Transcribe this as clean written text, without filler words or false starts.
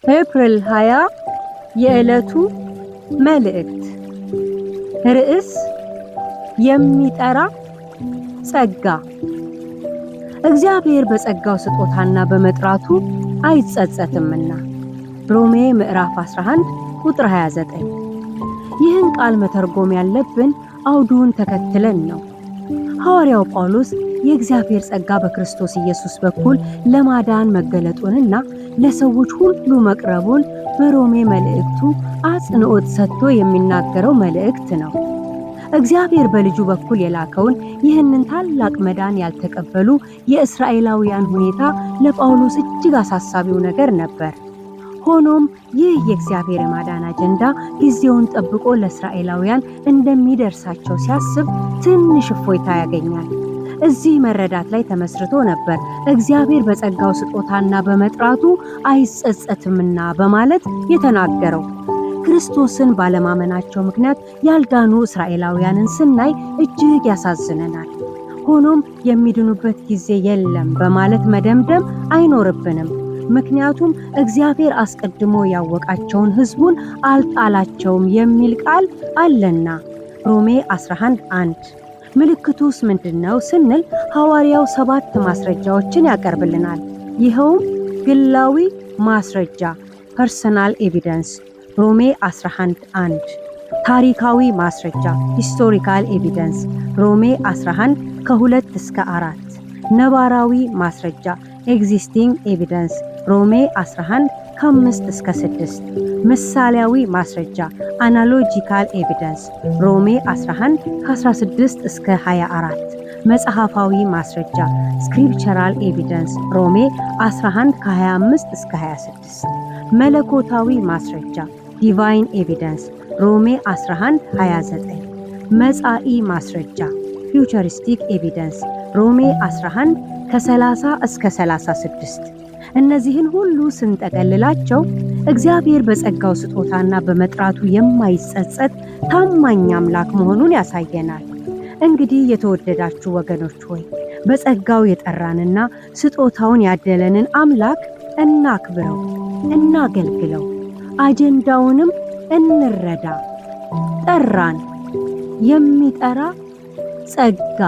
ኤፕሪል 20 የዕለቱ መልእክት ርዕስ የሚጠራ ጸጋ። እግዚአብሔር በጸጋው ስጦታና በመጥራቱ አይጸጸትምና። ሮሜ ምዕራፍ 11 ቁጥር 29። ይህን ቃል መተርጎም ያለብን አውዱን ተከትለን ነው። ሐዋርያው ጳውሎስ የእግዚአብሔር ጸጋ በክርስቶስ ኢየሱስ በኩል ለማዳን መገለጡንና ለሰዎች ሁሉ መቅረቡን በሮሜ መልእክቱ አጽንዖት ሰጥቶ የሚናገረው መልእክት ነው። እግዚአብሔር በልጁ በኩል የላከውን ይህንን ታላቅ መዳን ያልተቀበሉ የእስራኤላውያን ሁኔታ ለጳውሎስ እጅግ አሳሳቢው ነገር ነበር። ሆኖም ይህ የእግዚአብሔር የማዳን አጀንዳ ጊዜውን ጠብቆ ለእስራኤላውያን እንደሚደርሳቸው ሲያስብ ትንሽ እፎይታ ያገኛል። እዚህ መረዳት ላይ ተመስርቶ ነበር እግዚአብሔር በጸጋው ስጦታና በመጥራቱ አይጸጸትምና በማለት የተናገረው። ክርስቶስን ባለማመናቸው ምክንያት ያልዳኑ እስራኤላውያንን ስናይ እጅግ ያሳዝነናል። ሆኖም የሚድኑበት ጊዜ የለም በማለት መደምደም አይኖርብንም። ምክንያቱም እግዚአብሔር አስቀድሞ ያወቃቸውን ሕዝቡን አልጣላቸውም የሚል ቃል አለና። ሮሜ 11:1። ምልክቱስ ምንድነው ስንል ሐዋርያው 7 ማስረጃዎችን ያቀርብልናል። ይኸውም ግላዊ ማስረጃ ፐርሰናል ኤቪደንስ ሮሜ 11:1፣ ታሪካዊ ማስረጃ ሂስቶሪካል ኤቪደንስ ሮሜ 11 ከ2 እስከ 4፣ ነባራዊ ማስረጃ ኤግዚስቲንግ ኤቪደንስ ሮሜ 11 ከ5 እስከ 6፣ ምሳሌያዊ ማስረጃ አናሎጂካል ኤቪደንስ ሮሜ 11 ከ16 እስከ 24፣ መጽሐፋዊ ማስረጃ ስክሪፕቸራል ኤቪደንስ ሮሜ 11 ከ25 እስከ 26፣ መለኮታዊ ማስረጃ ዲቫይን ኤቪደንስ ሮሜ 11 29፣ መጻኢ ማስረጃ ፊውቸሪስቲክ ኤቪደንስ ሮሜ 11 ከ30 እስከ 36። እነዚህን ሁሉ ስንጠቀልላቸው እግዚአብሔር በጸጋው ስጦታና በመጥራቱ የማይጸጸት ታማኝ አምላክ መሆኑን ያሳየናል። እንግዲህ የተወደዳችሁ ወገኖች ሆይ በጸጋው የጠራንና ስጦታውን ያደለንን አምላክ እናክብረው፣ እናገልግለው፣ አጀንዳውንም እንረዳ። ጠራን፣ የሚጠራ ጸጋ